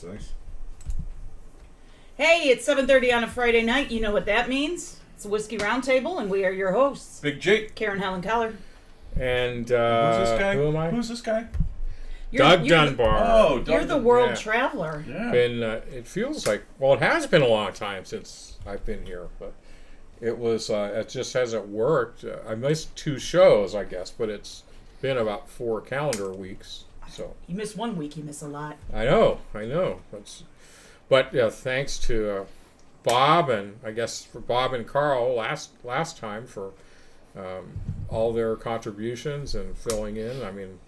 That's nice. Hey, it's 7:30 on a Friday night. You know what that means? It's a Whiskey Roundtable, and we are your hosts. Big Jake. Karen Helen Keller. And Who's this guy? Who am I? Who's this guy? Doug Dunbar. Oh, Doug. You're the world traveler. Yeah. It feels like, well, it has been a long time since I've been here, but it was, it just hasn't worked. I missed 2 shows, I guess, but it's been about 4 calendar weeks. So You miss 1 week, you miss a lot. I know. But thanks to Bob, and I guess for Bob and Carl last time for all their contributions and filling in. I mean,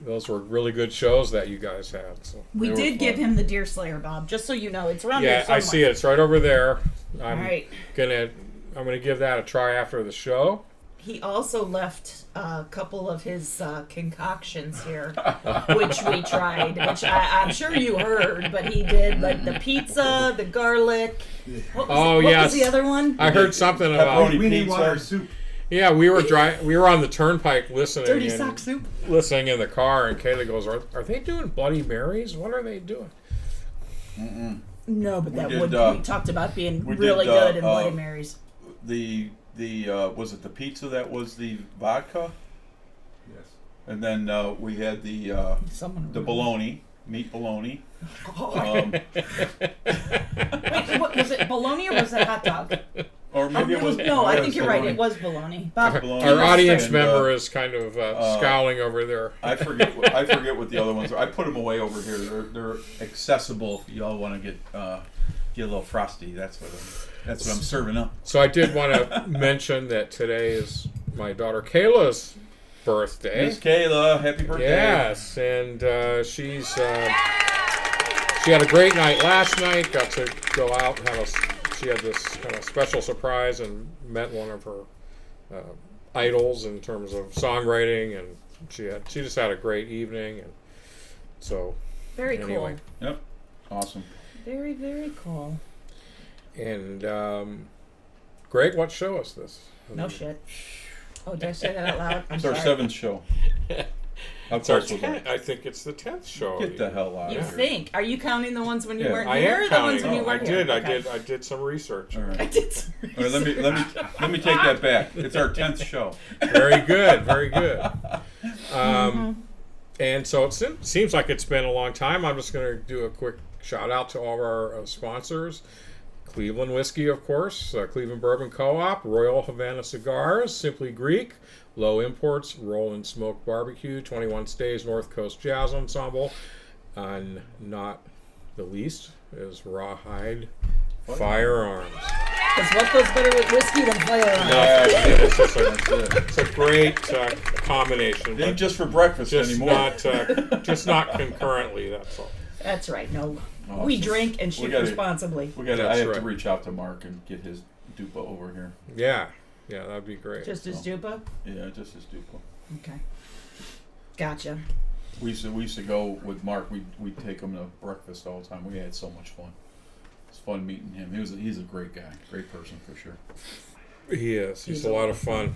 those were really good shows that you guys had. So We did give him the Deer Slayer, Bob, just so you know. It's around here yeah, somewhere. I see it. It's right over there. All right. I'm gonna give that a try after the show. He also left a couple of his concoctions here, which we tried, which I'm sure you heard, but he did, like the pizza, the garlic. What was the other one? I heard something about Pepperoni water soup. Yeah, we were on the turnpike listening. Dirty sock soup. Listening in the car, and Kayla goes, "Are they doing Bloody Marys? What are they doing?" No, but we talked about being we really did, good in Bloody Marys. The was it the pizza that was the vodka? Yes. And then we had the bologna, meat bologna. Wait, what, was it bologna or was it hot dog? Or maybe it was. No, I think you're right. It was bologna. Bob, Our audience member is kind of scowling over there. I forget what the other ones are. I put them away over here. They're accessible if y'all want to get a little frosty. That's what I'm serving up. So I did want to mention that today is my daughter Kayla's birthday. Miss Kayla, happy birthday! Yes, and she had a great night last night. Got to go out and she had this kind of special surprise and met one of her idols in terms of songwriting, and she just had a great evening, and so very anyway. cool. Yep, awesome. Very, very cool. And Greg, what show is this? No shit. Oh, did I say that out loud? It's our 7th show. It's our 10th. I think it's the 10th show. Get the hell out You of here. think? Are you counting the ones when you weren't I here? am Or the ones counting. when you weren't I did. here? I did some research. All right. I did some All right, let me take that back. It's our 10th show. Very good. Very good. And so it seems like it's been a long time. I'm just going to do a quick shout out to all of our sponsors. Cleveland Whiskey, of course, Cleveland Bourbon Co-op, Royal Havana Cigars, Simply Greek, Low Imports, Roll and Smoke Barbecue, 21 Stays North Coast Jazz Ensemble, and not the least is Rawhide Firearms. Because what goes better with whiskey than firearms? It's a great combination. It ain't just for breakfast anymore. Just not concurrently, that's all. That's right. No. Awesome. We drink and shoot responsibly. I That's have right. to reach out to Mark and get his dupa over here. Yeah, that'd be great. Just as dupa? Yeah, just his dupa. Okay. Gotcha. We used to go with Mark. We'd take him to breakfast all the time. We had so much fun. It's fun meeting him. He's a great guy, great person for sure. He is. He's a lot of fun.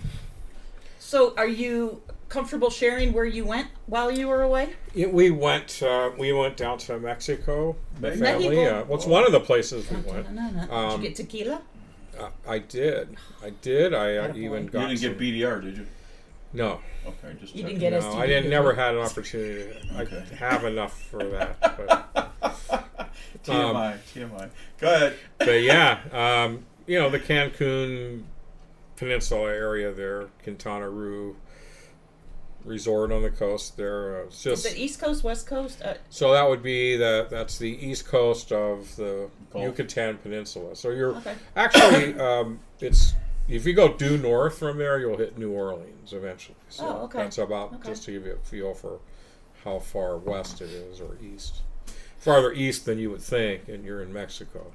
So, are you comfortable sharing where you went while you were away? Yeah, we went down to Mexico. The family. Mexico. It's one of the places we went. Did you get tequila? I did. I even got. You didn't get BDR, did you? No. Okay, just You checking. didn't get No, STD. I didn't. Never had an opportunity. Okay. I have enough for that. But, TMI. Go ahead. but yeah, the Cancun Peninsula area there, Quintana Roo resort on the coast there. It's just Is it East Coast, West Coast? so that would be that's the east coast of the Gulf. Yucatan Peninsula. So you're Okay. actually it's if you go due north from there, you'll hit New Orleans eventually. So okay. that's about Okay. just to give you a feel for how far west it is or east. Farther east than you would think, and you're in Mexico.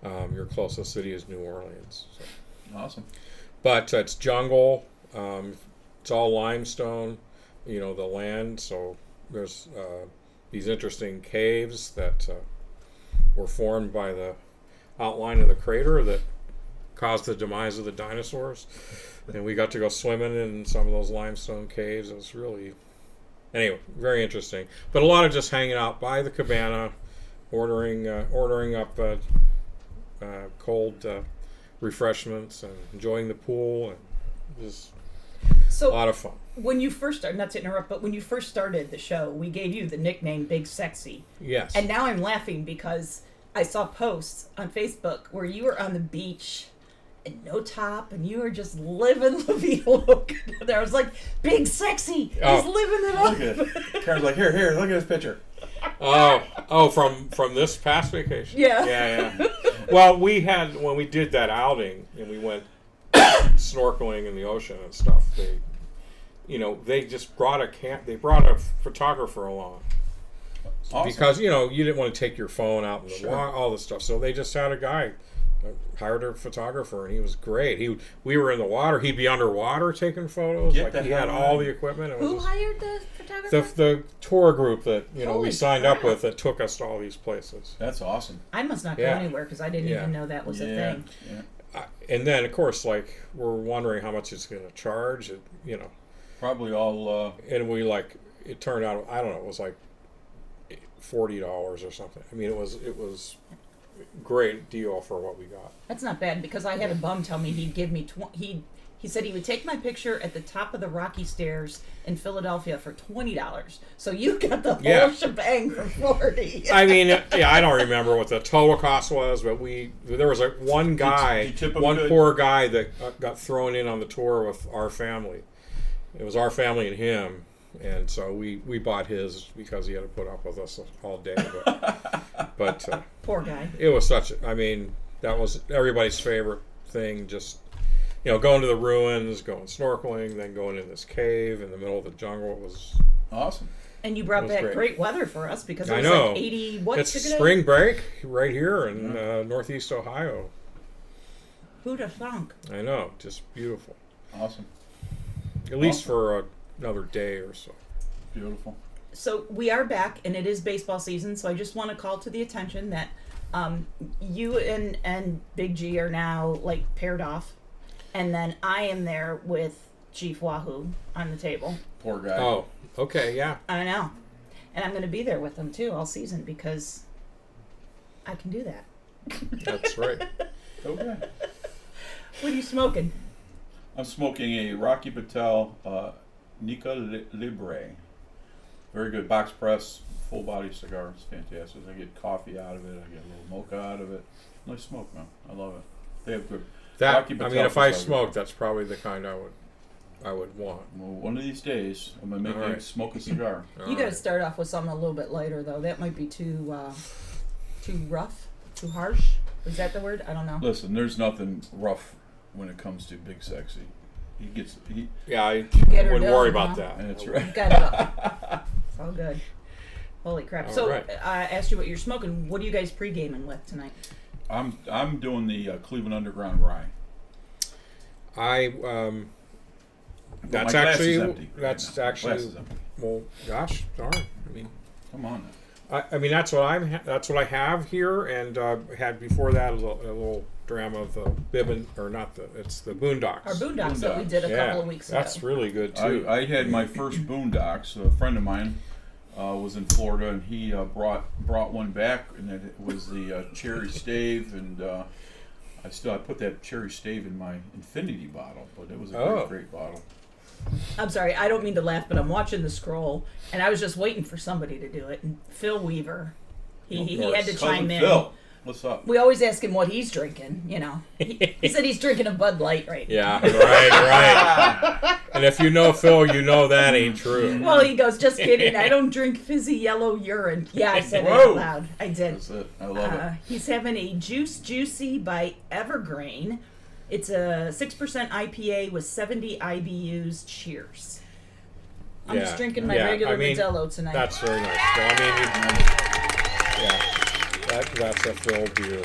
Your closest city is New Orleans. So. Awesome. But it's jungle. It's all limestone, the land. So there's these interesting caves that were formed by the outline of the crater that caused the demise of the dinosaurs. And we got to go swimming in some of those limestone caves. It was really Anyway, very interesting. But a lot of just hanging out by the cabana, ordering up cold refreshments and enjoying the pool, and just So a lot of fun. when you first started, not to interrupt, but when you first started the show, we gave you the nickname Big Sexy. Yes. And now I'm laughing because I saw posts on Facebook where you were on the beach and no top, and you were just living La Vida Loca. There I was like, Big Sexy, he's living it up. Look at it. Karen's like, here, look at this picture. From this past vacation. Yeah. Yeah. Well, when we did that outing and we went snorkeling in the ocean and stuff, they just brought a photographer along. Awesome. Because you didn't want to take your phone out and all this stuff, so they just had a guy, hired a photographer, and he was great. We were in the water, he'd be underwater taking photos. He had all the equipment. Who hired the photographer? The tour group that we Holy signed crap. up with that took us to all these places. That's awesome. I must not go anywhere because I didn't even know that was a thing. Yeah. And then, of course, we're wondering how much it's going to charge. Probably all. And it turned out, I don't know, it was like $40 or something. I mean, it was great deal for what we got. That's not bad because I had a bum tell me he'd give me he said he would take my picture at the top of the Rocky Stairs in Philadelphia for $20. So you got the whole shebang for $40. I mean, I don't remember what the total cost was, but there was one guy, poor guy that got thrown in on the tour with our family. It was our family and him, and so we bought his because he had to put up with us all day. But Poor guy. it was that was everybody's favorite thing. Just going to the ruins, going snorkeling, then going in this cave in the middle of the jungle. It was awesome. And you brought back great. great weather for us because it was I know. like 80. It's spring break right here in Northeast Ohio. Who'd have thunk? I know, just beautiful. Awesome. At least for another day or so. Beautiful. So we are back, and it is baseball season. So I just want to call to the attention that you and Big G are now paired off, and then I am there with Chief Wahoo on the table. Poor guy. Oh, okay, yeah. I know, and I'm going to be there with him too all season because I can do that. That's right. Okay. What are you smoking? I'm smoking a Rocky Patel Nica Libre. Very good box press, full body cigar. It's fantastic. I get coffee out of it. I get a little mocha out of it. Nice smoke, man. I love it. They have good. Rocky Patel if I is smoked, that's probably the kind I would want. Well, one of these days, I'm gonna make you smoke a cigar. You got to start off with something a little bit lighter, though. That might be too rough, too harsh. Is that the word? I don't know. Listen, there's nothing rough when it comes to Big Sexy. I Get her wouldn't done, worry huh? about that. That's You right. got it all. It's all good. Holy crap! All So right. I asked you what you're smoking. What are you guys pre-gaming with tonight? I'm doing the Cleveland Underground Rye. That's my glass actually is empty right that's now. My actually glass is empty. well, gosh darn. I mean, Come on. Now. that's what I have here, and had before that a little dram of the Bourbon, or not it's the Boondocks. Our boondocks that we did a couple of weeks ago. That's really good too. I had my first Boondocks. A friend of mine was in Florida, and he brought one back, and it was the cherry stave, and I put that cherry stave in my Infinity bottle, but it was a great bottle. I'm sorry, I don't mean to laugh, but I'm watching the scroll, and I was just waiting for somebody to do it. And Phil Weaver, he had to chime in. Phil, what's up? We always ask him what he's drinking. He said he's drinking a Bud Light right now. Yeah, right. And if you know Phil, you know that ain't true. Well, he goes, just kidding. I don't drink fizzy yellow urine. Yeah, I said it Whoa. out loud. I did. That's it. I love it. He's having a Juice Juicy by Evergreen. It's a 6% IPA with 70 IBUs. Cheers. I'm just drinking my regular Modelo tonight. That's very nice. Well, that's a Phil beer.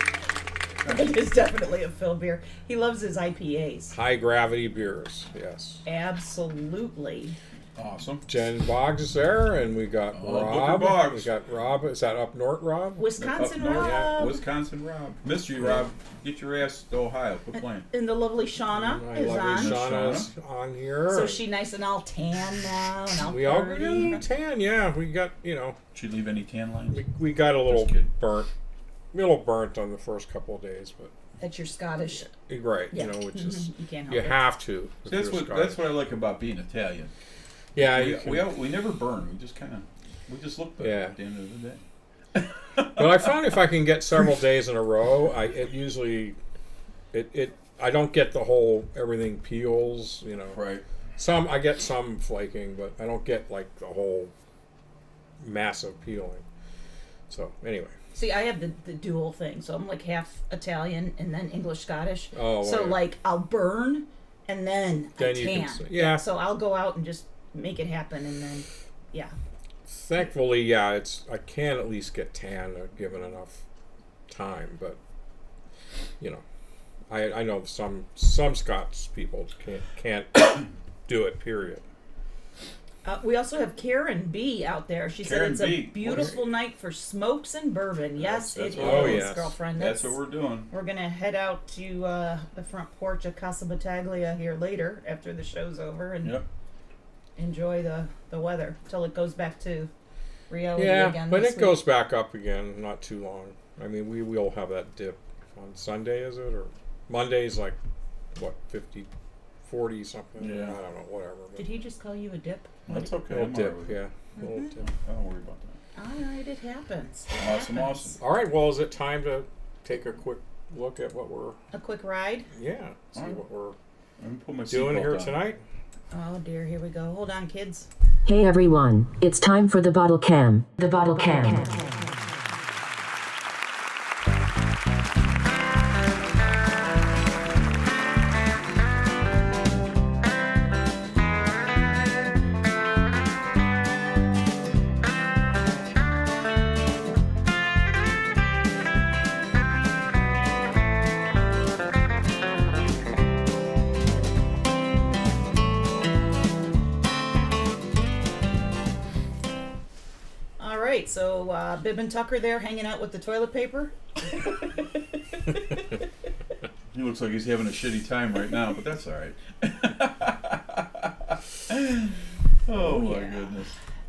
It is definitely a Phil beer. He loves his IPAs. High gravity beers, yes. Absolutely. Awesome. Jen Boggs is there, and we got Oh, Rob. Booker Boggs. We got Rob. Is that up north, Rob? Wisconsin Up north, Rob. Wisconsin Rob. Missed you, Rob. Get your ass to Ohio. Quit playing. And the lovely Shauna My is lovely on. Shauna's on here. So she nice and all tan now and all We all got a pretty. little tan, yeah. We got, Did she leave any tan lines? we got a little Just kidding. burnt on the first couple of days, but That's your Scottish. right, Yeah. which is You can't help you it. have to. if That's you're what Scottish. I like about being Italian. Yeah, we, you can- we never burn. We just look good Yeah. at the end of the day. But I find if I can get several days in a row, I don't get the whole everything peels, Right. I get some flaking, but I don't get like the whole massive peeling. So anyway. See, I have the dual thing, so I'm like half Italian and then English Scottish. Oh, so yeah. like I'll burn and then I Then you tan. can see- yeah. So I'll go out and just make it happen, and then yeah. Thankfully, yeah, I can at least get tan given enough time, but I know some Scots people can't do it. Period. We also have Karen B out there. She Karen said it's B. a beautiful night for smokes and bourbon. Yes, That's it what is, we're doing. yes. girlfriend. That's what we're doing. We're gonna head out to the front porch of Casa Battaglia here later after the show's over and Yep. enjoy the weather till it goes back to reality Yeah, again. but this it goes back up again not too long. I mean, we will have that dip on Sunday, is it? Or Monday's like, what, 50, 40 something? Yeah. I don't know, whatever. week. But Did he just call you a dip? That's okay. little I'm dip, all right with it. yeah. Little dip. Don't worry about that. All right, it happens. It Awesome, happens. awesome. All right, well, is it time to take a quick look at what we're, A quick ride. see All right. what we're Let me put my doing seatbelt here on. tonight? Oh dear, here we go. Hold on, kids. Hey everyone, it's time for the bottle cam. The bottle cam. All right, so Bib and Tucker there hanging out with the toilet paper. He looks like he's having a shitty time right now, but that's all right. Oh my yeah. goodness.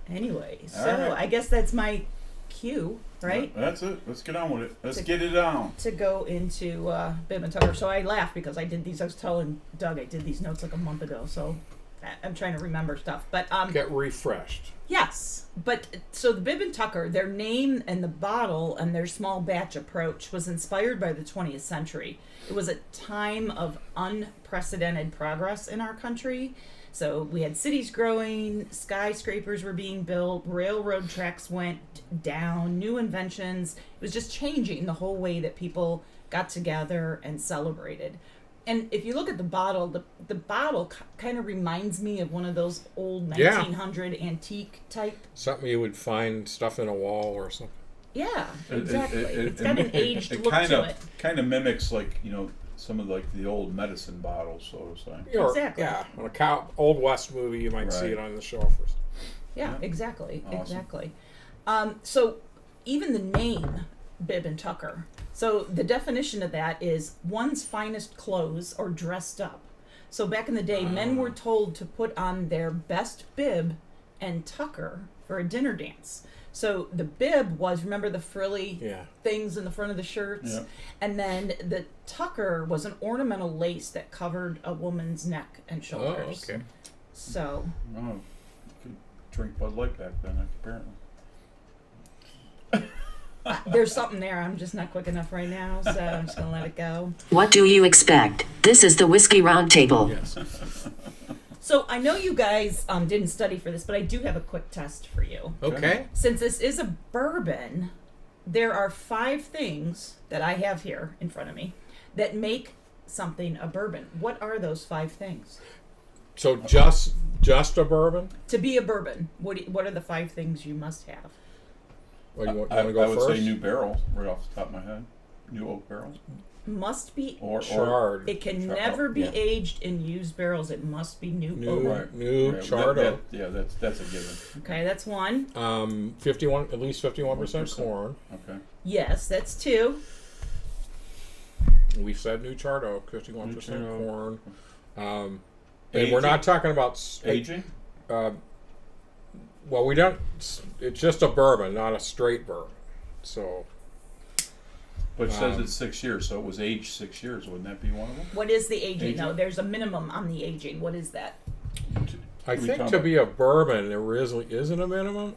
Anyway, All so right. I guess that's my cue, right? That's it. Let's get on with it. Let's get it on. To go into Bib and Tucker. So I laugh because I did these. I was telling Doug I did these notes like a month ago. So I'm trying to remember stuff. But Get refreshed. yes. But so the Bib and Tucker, their name and the bottle and their small batch approach was inspired by the 20th century. It was a time of unprecedented progress in our country. So we had cities growing, skyscrapers were being built, railroad tracks went down, new inventions. It was just changing the whole way that people got together and celebrated. And if you look at the bottle, the bottle kind of reminds me of one of those old Yeah. 1900 antique type. Something you would find stuff in a wall or something. Yeah, exactly. It's got an aged it look kind to of it. kind of mimics like some of like the old medicine bottles, so to say. Or, Exactly. Yeah, on a Old West movie, you might see Right. it on the shelf or something. Yeah, Yeah. exactly, Awesome. exactly. So even the name Bib and Tucker. So the definition of that is one's finest clothes or dressed up. So back in the day, men were told to put on their best bib and tucker for a dinner dance. So the bib was, remember the frilly Yeah. things in the front of the shirts? Yeah. And then the tucker was an ornamental lace that covered a woman's neck and Oh, shoulders. okay. So Oh, you could drink Bud Light back then, apparently. there's something there. I'm just not quick enough right now, so I'm just going to let it go. What do you expect? This is the Whiskey Roundtable. Yes. So I know you guys didn't study for this, but I do have a quick test for you. Okay. Since this is a bourbon, there are 5 things that I have here in front of me that make something a bourbon. What are those 5 things? So just a bourbon? To be a bourbon, what are the 5 things you must have? Or you want I to go would first? say new barrel, right off the top of my head. New oak barrel. must be. Or Charred. It can Char- never be yeah. aged in used barrels. It must be new oak. Right. New Yeah, charred oak. yeah, that's a given. Okay, that's one. 51, at least 51% 1%. corn. Okay. Yes, that's two. We said new charred oak, 51% New charred oak. corn. And Aging? we're not talking about Aging? well, we don't. It's just a bourbon, not a straight bourbon. So But it says it's 6 years, so it was aged 6 years. Wouldn't that be one of them? What is the aging? Aging? No, there's a minimum on the aging. What is that? I We think talking to about- be a bourbon, there isn't a minimum.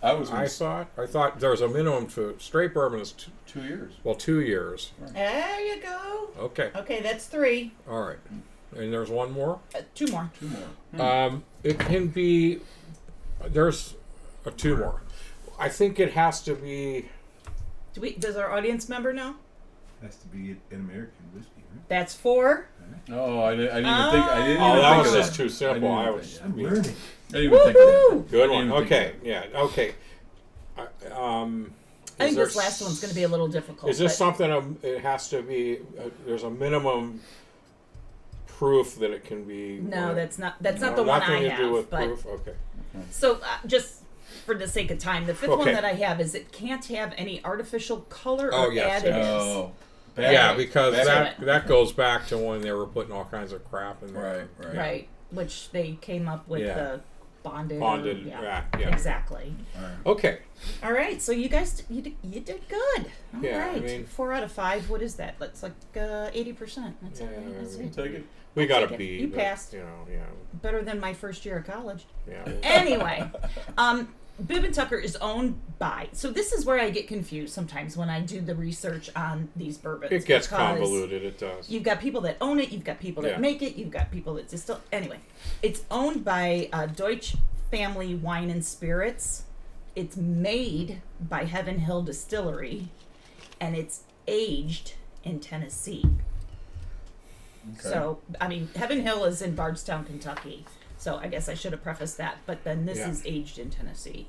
I was gonna I thought there was a minimum to straight bourbon is 2 years. 2 years. There you go. Okay, Okay, that's three. all right. And there's one more. Two more. 2 more. It can be. There's two more. I think it has to be. Does our audience member know? Has to be an American whiskey, right? That's four. No, I didn't even think. I didn't Oh, even that think was of just too simple. I I didn't was. think- I'm learning. I didn't even think of that. Woohoo! Good I one. didn't even think Okay. of Yeah. Okay. I Is think there this last one's going to be a little difficult. Is this but something? It has to be. There's a minimum proof that it can be. No, that's not. That's no, not the one nothing I to do have. with But proof. Okay. so just for the sake of time, the fifth one Okay. that I have is it can't have any artificial color Oh, or yes, additives. Oh, bad. Yeah, because Bad. that goes back to when they were putting all kinds of crap in there. Right. Right, which they came up with Yeah. the bonded. Bonded, yeah, yeah. Exactly. Okay. All right, so you guys, you did good. All Yeah, I right, mean- 4 out of 5. What is that? That's like 80%. That's, Yeah, that's We'll take it. We got take a it. B. You but, passed. You know. Yeah. better than my first year of college. Yeah. Anyway, Bibb and Tucker is owned by. So this is where I get confused sometimes when I do the research on these bourbons. It gets because convoluted. It does. You've got people that own it. You've got people that Yeah. make it. You've got people that distill. Anyway, it's owned by Deutsche Family Wine and Spirits. It's made by Heaven Hill Distillery, and it's aged in Tennessee. Okay. So, I mean, Heaven Hill is in Bardstown, Kentucky. So I guess I should have prefaced that. But then this Yeah. is aged in Tennessee.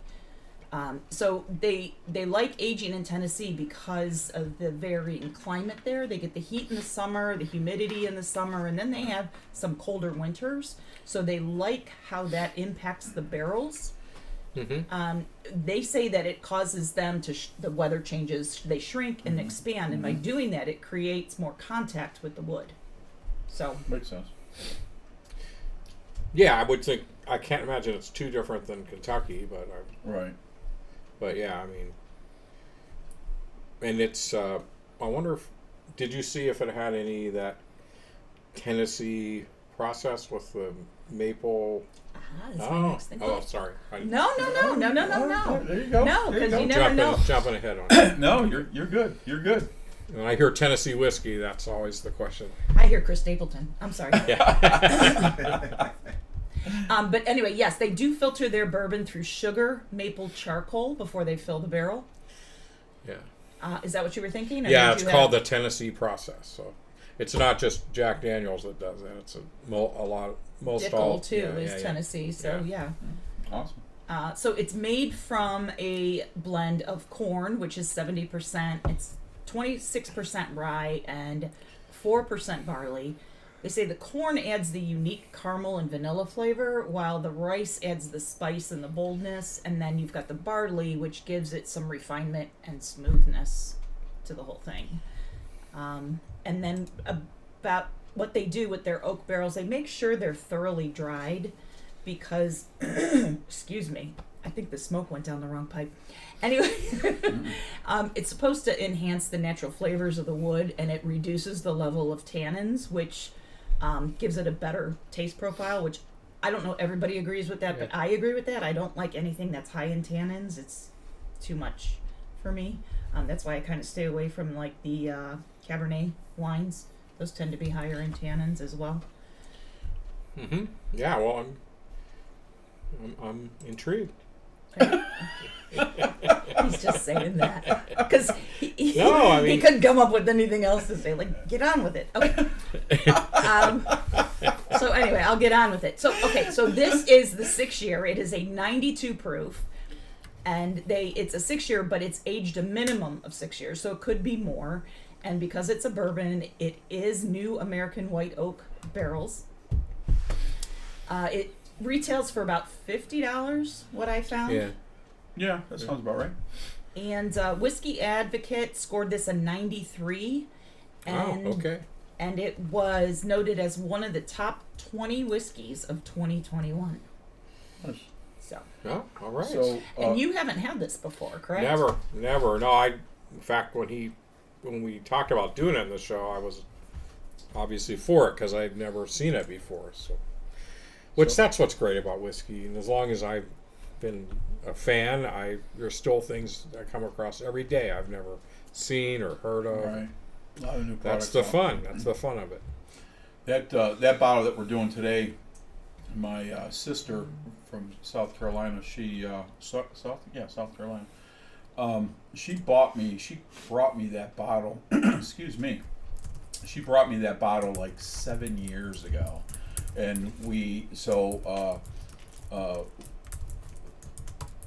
So they like aging in Tennessee because of the varying climate there. They get the heat in the summer, the humidity in the summer, and then they have some colder winters. So they like how that impacts the barrels. They say that it causes them to the weather changes, they shrink and expand, and by doing that, it creates more contact with the wood. So Makes sense. Yeah, I would think. I can't imagine it's too different than Kentucky, Right. but yeah, I mean, and it's. I wonder if did you see if it had any of that Tennessee process with the maple? that's my next thing. Oh, sorry. No. There you go. No, There you because go. you never know. Jumping ahead on it. No, you're good. You're good. When I hear Tennessee whiskey, that's always the question. I hear Chris Stapleton. I'm sorry. Yeah. But anyway, yes, they do filter their bourbon through sugar, maple charcoal before they fill the barrel. Yeah. Is that what you were thinking? Or Yeah, did it's you called have- the Tennessee process. So it's not just Jack Daniels that does that. It's a lot. Most all Dickel too is Tennessee. So yeah. Awesome. So it's made from a blend of corn, which is 70%. It's 26% rye and 4% barley. They say the corn adds the unique caramel and vanilla flavor, while the rice adds the spice and the boldness, and then you've got the barley, which gives it some refinement and smoothness to the whole thing. And then about what they do with their oak barrels, they make sure they're thoroughly dried because, excuse me, I think the smoke went down the wrong pipe. Anyway, it's supposed to enhance the natural flavors of the wood, and it reduces the level of tannins, which gives it a better taste profile, which I don't know everybody agrees with that, but I agree with that. I don't like anything that's high in tannins. It's too much for me. That's why I kind of stay away from like the Cabernet wines. Those tend to be higher in tannins as well. Mm-hmm. Yeah. Well, I'm intrigued. He's just saying that because No, I he mean- couldn't come up with anything else to say. Like, get on with it. Okay. So anyway, I'll get on with it. So so this is the 6-year. It is a 92 proof, and it's a 6-year, but it's aged a minimum of 6 years, so it could be more. And because it's a bourbon, it is new American white oak barrels. It retails for about $50, what I found. Yeah. Yeah, that sounds about right. And Whiskey Advocate scored this a 93. And, Oh, okay. And it was noted as one of the top 20 whiskeys of 2021. Nice. So, Oh, all right. So, and you haven't had this before, correct? Never. No, in fact, when we talked about doing it in the show, I was obviously for it because I'd never seen it before. So, that's what's great about whiskey. And as long as I've been a fan, there's still things I come across every day I've never seen or heard of. right. A lot of new That's products the out. fun. That's the fun of it. That bottle that we're doing today, my sister from South Carolina, she South Carolina. She brought me that bottle. Excuse me. She brought me that bottle like 7 years ago, and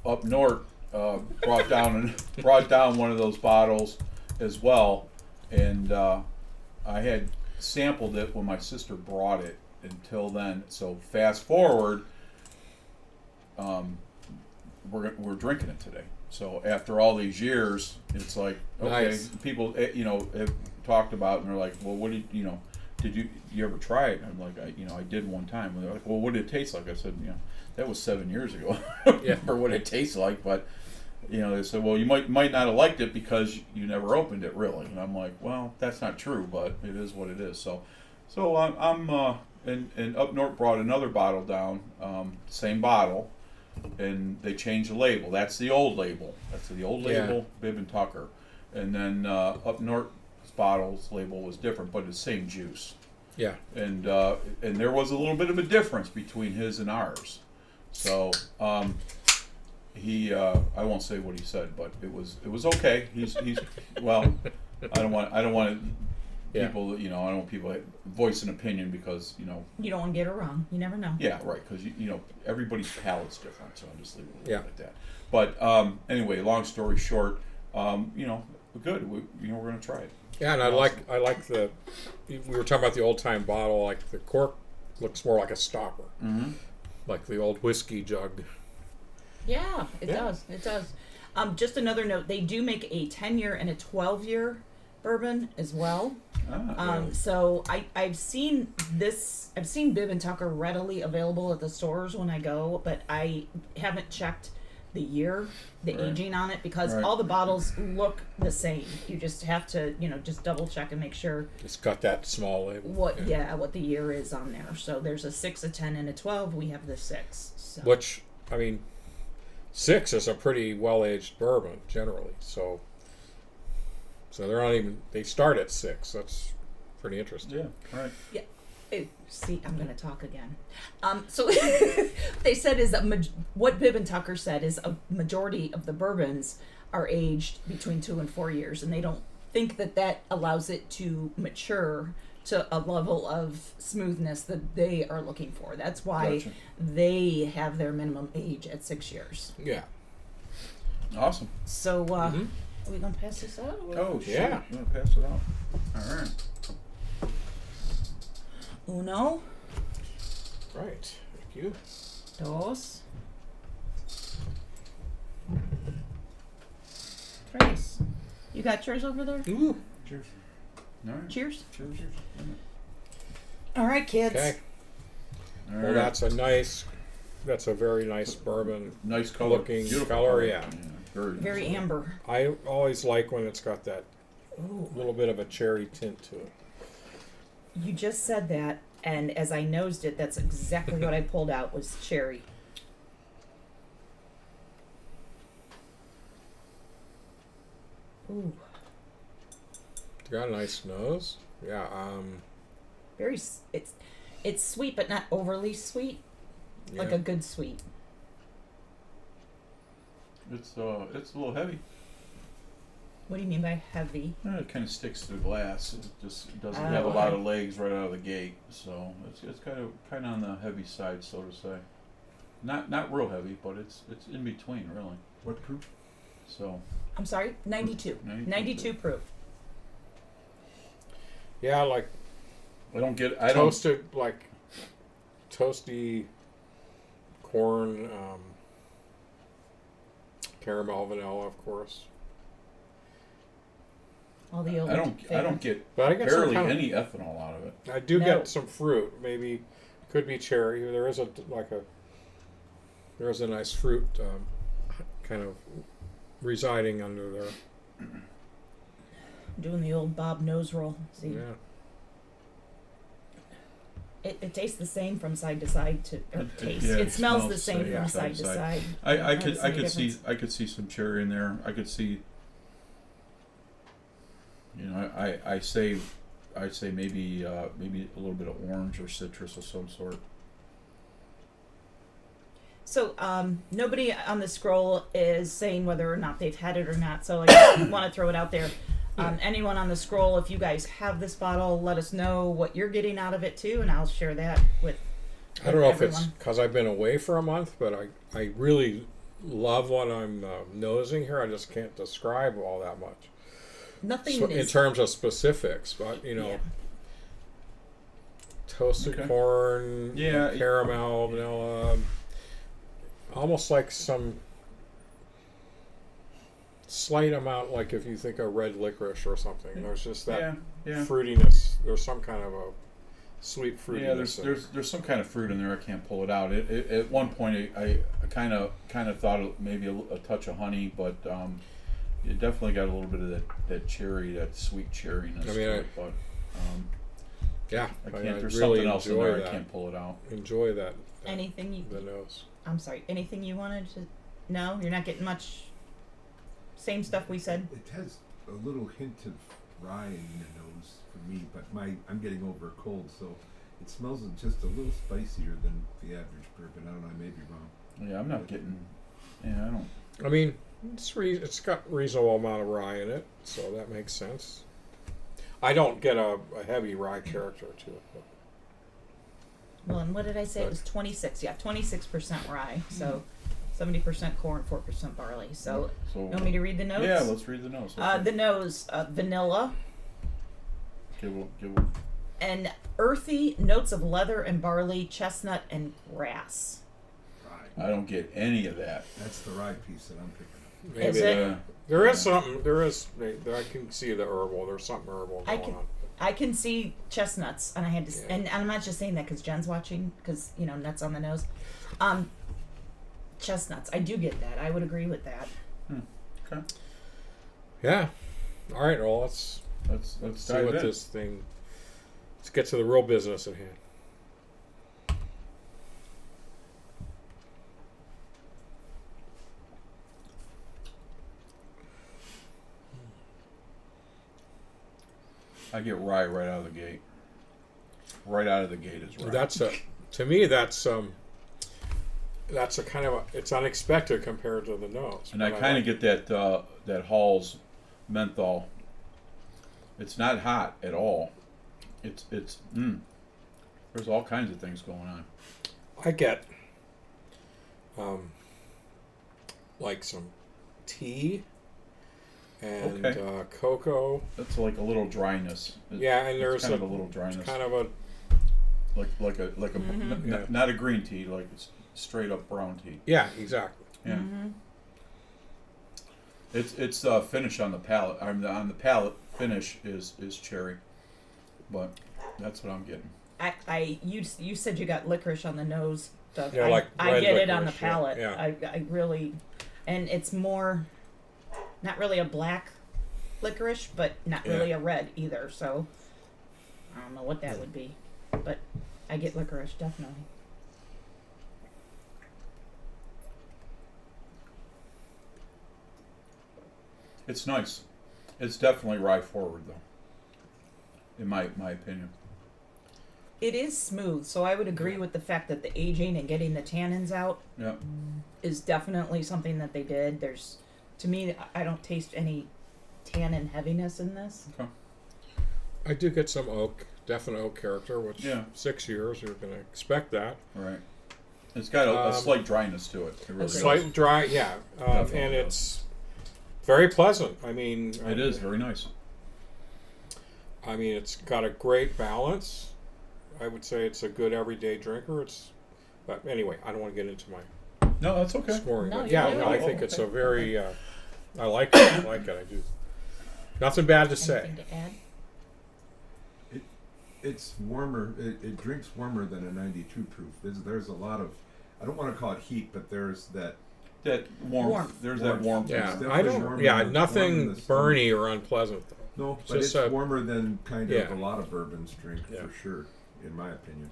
up north brought down one of those bottles as well, and I had sampled it when my sister brought it until then. So fast forward, we're drinking it today. So after all these years, it's like, okay, Nice. people have talked about it, and they're like, well, what did you ever try it? And I'm like, I did one time. And they're like, well, what did it taste like? I said, that was 7 years ago. I don't remember what it tastes like, but they said, well, you might not have liked it because you never opened it, really. And I'm like, well, that's not true, but it is what it is. So I'm and Up North brought another bottle down, same bottle, and they changed the label. That's the old label. That's the old label, Bibb and Tucker. And then Up North's bottle's label was different, but it's the same juice. Yeah. And there was a little bit of a difference between his and ours. So I won't say what he said, but it was okay. He's well. I don't want people. I don't want people to voice an opinion because You don't want to get it wrong. You never know. Yeah, right. Because everybody's palate's different, so I'm just leaving it like that. But anyway, long story short, we're good. We're gonna try it. Yeah, and I like the. We were talking about the old time bottle. Like the cork looks more like a stopper, like the old whiskey jug. Yeah, it does. It does. Just another note: they do make a 10-year and a 12-year bourbon as well. So I've seen this. I've seen Bibb and Tucker readily available at the stores when I go, but I haven't checked the year, the aging on it, because all the bottles look the same. You just have to, just double check and make sure It's got that small label. what the year is on there. So there's a 6, a 10, and a 12. We have the 6. So. Which, 6 is a pretty well-aged bourbon generally. So they're not even. They start at 6. That's pretty interesting. Yeah, right. Yeah. See, I'm going to talk again. So they said what Bibb and Tucker said is a majority of the bourbons are aged between 2 and 4 years, and they don't think that allows it to mature to a level of smoothness that they are looking for. That's why they have their minimum age at 6 years. Yeah. Awesome. So, are we going to pass this out? Oh, shit. Yeah. I'm gonna pass it out. All right. Uno, Right. Thank you. dos, tres. You got yours over there? Ooh. Cheers. All right. Cheers. Cheers. All right, kids. Okay. All Well, right. that's a very nice bourbon. Nice color. looking Beautiful color, yeah. Very amber. I always like when it's got that Ooh. little bit of a cherry tint to it. You just said that, and as I nosed it, that's exactly what I pulled out was cherry. Ooh, It's got a nice nose. Yeah. very. It's sweet, but not overly sweet. Like yeah. a good sweet. It's a little heavy. What do you mean by heavy? It kind of sticks to the glass. It just doesn't Oh, have a lot okay. of legs right out of the gate, so it's kind of on the heavy side, so to say. Not real heavy, but it's in between, really. What proof? So I'm sorry, 92. 92 proof. Yeah, like I don't. toasted, like toasty corn, caramel, vanilla, of course. All the old. I don't get But I get some barely kind of- any ethanol out of it. I do No. get some fruit. Maybe could be cherry. There is a nice fruit kind of residing under there. Doing the old Bob nose roll. See, Yeah. it tastes the same from side to side taste. Yeah, it smells the same same from side to side. I don't could see I any could see difference. I could see some cherry in there. I could see. You know, I'd say maybe a little bit of orange or citrus of some sort. So nobody on the scroll is saying whether or not they've had it or not. So I just want to throw it out there. Anyone on the scroll, if you guys have this bottle, let us know what you're getting out of it too, and I'll share that with I don't know if everyone. it's because I've been away for a month, but I really love what I'm nosing here. I just can't describe all that much. Nothing So, in is terms of specifics, but yeah. toasted Okay. corn, Yeah. caramel, vanilla, almost like some slight amount, like if you think of red licorice or something. There's just that Yeah. fruitiness. There's some kind of a sweet fruitiness. Yeah, there's some kind of fruit in there. I can't pull it out. At one point, I kind of thought maybe a touch of honey, but it definitely got a little bit of that cherry, that sweet cherryness. I mean, to it, but yeah, I can't. I There's really something else in enjoy there. that. I can't pull it out. Enjoy that. Anything you? The nose. I'm sorry. Anything you wanted to? No, you're not getting much. Same stuff we said. It has a little hint of rye in the nose for me, but I'm getting over a cold, so it smells just a little spicier than the average bourbon. I don't know, I may be wrong. Yeah, I'm not getting. Yeah, I don't. I mean, it's got reasonable amount of rye in it, so that makes sense. I don't get a heavy rye character to it. But. Well, and what did I say? It was 26. Yeah, 26% rye. So 70% corn, 4% barley. So So you want me to read the notes? yeah, let's read the notes. The nose, vanilla Give and earthy notes of leather and barley, chestnut and grass. Rye. I don't get any of that. That's the rye piece that I'm picking up. Maybe Is it? there is something. There is. I can see the herbal. There's something herbal I going can- on. I can see chestnuts, and I had to, Yeah. and I'm not just saying that because Jen's watching, because nuts on the nose. Chestnuts, I do get that. I would agree with that. Okay, Yeah. All right. Well, let's let's see dive what in. this thing. Let's get to the real business at hand. I get rye right out of the gate. Right out of the gate is rye. That's to me. That's a kind of it's unexpected compared to the nose. And I but kind of like- get that Hall's menthol. It's not hot at all. It's There's all kinds of things going on. I get like some tea and Okay. cocoa. That's like a little dryness. Yeah, and It's there's kind of a little dryness. It's kind of a like a Yeah. not a green tea, like straight up brown tea. yeah, exactly. Yeah. Mm-hmm. It's finish on the palate. On the palate finish is cherry, but that's what I'm getting. You said you got licorice on the nose, Doug. Yeah, I, like I red get it on the licorice, yeah, palate. yeah. I really, and it's more, not really a black licorice, but not really a red either. So I don't know what that would be, but I get licorice definitely. It's nice. It's definitely rye forward though, in my opinion. It is smooth, so I would agree with the fact that the aging and getting the tannins out Yeah. is definitely something that they did. There's, to me, I don't taste any tannin heaviness in this. Okay. I do get some definite oak character, which Yeah. 6 years you're going to expect that. Right. It's got a slight dryness to it. It really does. Slight dry, yeah, Definitely and does. it's very pleasant. I mean, It is very nice. I mean, it's got a great balance. I would say it's a good everyday drinker. But anyway, I don't want to get into my No, that's okay. scoring. No, But yeah, yeah, no, I think it's a very. I like it. I like it. I do. Nothing bad to say. Anything to add? It's warmer. It drinks warmer than a 92 proof. There's a lot of, I don't want to call it heat, but there's that. That warmth. There's that warmth. Yeah, It's I definitely don't. warmer Yeah, than- nothing warmer than the stomach. burny or unpleasant though. No, It's but just it's a- warmer than kind Yeah. of a lot of bourbons drink Yeah. for sure, in my opinion.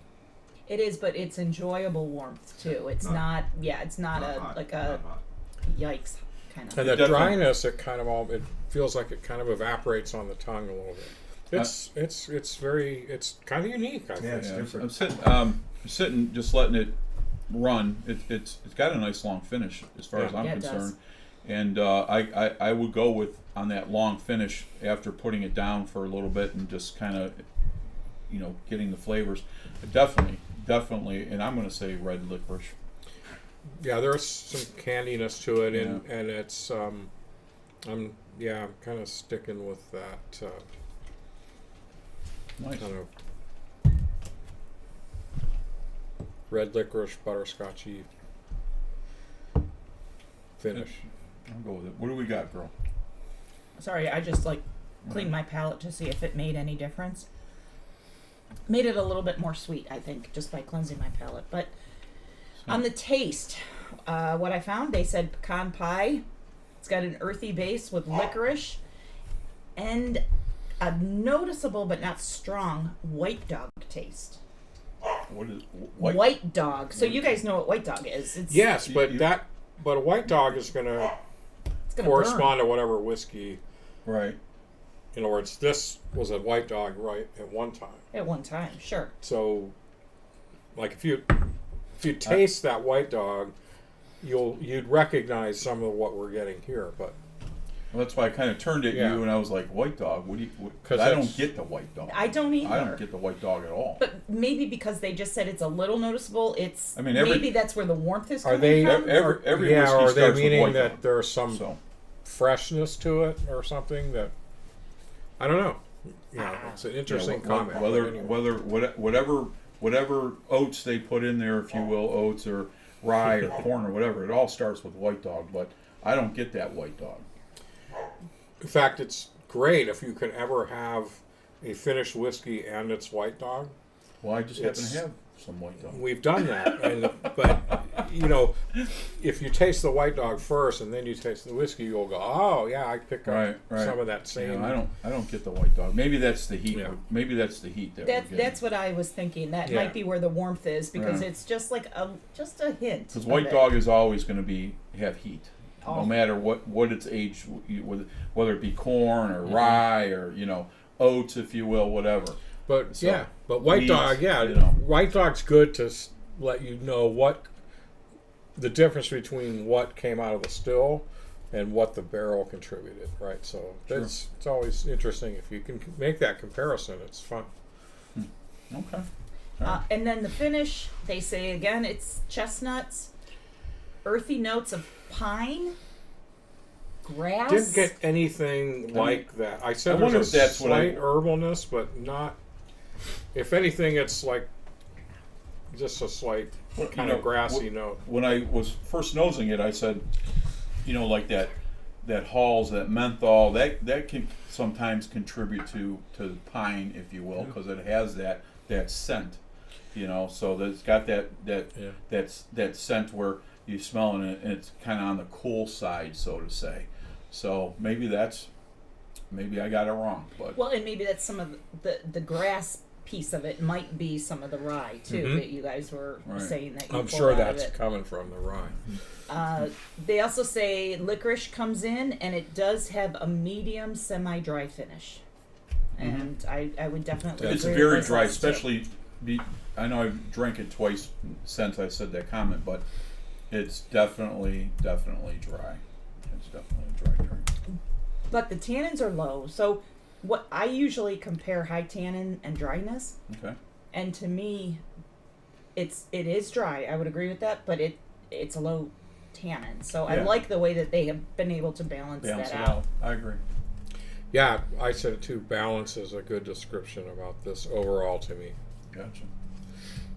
It is, but it's enjoyable warmth too. It's Not- not. Yeah, it's not Not a hot, like not a hot. yikes kind of. And the Definitely. dryness, it kind of it feels like it kind of evaporates on the tongue a little bit. It's kind of unique. I Yeah, think. it's Yeah, different. I'm sitting, just letting it run. It's got a nice long finish as far Yeah. as I'm Yeah, it does. concerned, and I would go with on that long finish after putting it down for a little bit and just kind of, getting the flavors. Definitely, and I'm going to say red licorice. Yeah, there's some candiness to it, and Yeah. and it's I'm kind of sticking with that Nice. kind of red licorice butterscotchy finish. I'll go with it. What do we got, girl? Sorry, I just cleaned my palate to see if it made any difference. Made it a little bit more sweet, I think, just by cleansing my palate. But on the taste, what I found, they said pecan pie. It's got an earthy base with licorice and a noticeable but not strong white dog taste. What is White dog. So you guys know what white dog is? It's Yes, but you- but a white dog is going to it's gonna correspond to whatever whiskey. Right. In other words, this was a white dog right at one time. burn at one time. Sure. So, like if you taste that white dog, you'd recognize some of what we're getting here. But Well, that's why I kind of turned at Yeah. you and I was like, white dog? What do you? 'Cause I don't that's- get the white dog. I don't either. I don't get the white dog at all. But maybe because they just said it's a little noticeable, it's I mean, every- maybe that's where the warmth is Are coming they- from. Every yeah, whiskey or are they starts with meaning white that dog. there's some So freshness to it or something that I don't know. It's an interesting comment. but anyway. whatever oats they put in there, if you will, oats or rye or corn or whatever, it all starts with white dog. But I don't get that white dog. In fact, it's great if you can ever have a finished whiskey and its white dog. Well, I just happen It's- to have some white dog. We've done that, but if you taste the white dog first and then you taste the whiskey, you'll go, oh yeah, I pick up Right. some of that same. I don't get the white dog. Maybe that's the heat. Yeah. Maybe that's the heat that That's we're getting. that's what I was thinking. That Yeah. might be where the warmth is because Yeah. it's just like a hint. Because of white it. dog is always going to have heat, Oh. no matter what its age, whether it be corn or rye or oats, if you will, whatever. But So, but white wheat, dog, white dog's good to let you know what the difference between what came out of the still and what the barrel contributed, right? So it's always interesting if you can make that comparison. It's fun. Okay. And then the finish, they say again, it's chestnuts, earthy notes of pine, grass. Didn't get anything like that. I said I wonder there's if a that's what I- slight herbalness, but not. If anything, it's like just a slight Well, kind of grassy note. When I was first nosing it, I said, like that Halls, that menthol, that can sometimes contribute to pine, if you will, because it has that scent, So that it's got that scent where you smell it and it's kind of on the cool side, so to say. So maybe I got it wrong, but Well, and maybe that's some of the grass piece of it might be some of the rye too that you guys were Right. saying that you I'm pull sure out that's of it. coming from the rye. They also say licorice comes in and it does have a medium semi-dry finish, and I would definitely it's agree very with dry, those too. especially. I know I've drank it twice since I said that comment, but it's definitely dry. It's definitely a dry drink. But the tannins are low, so what I usually compare high tannin and dryness, Okay. and to me, it is dry. I would agree with that, but it's a low tannin. So I Yeah. like the way that they have been able to balance Balance that it out. I agree. Yeah, I said it too. Balance is a good description about this overall to me. Gotcha.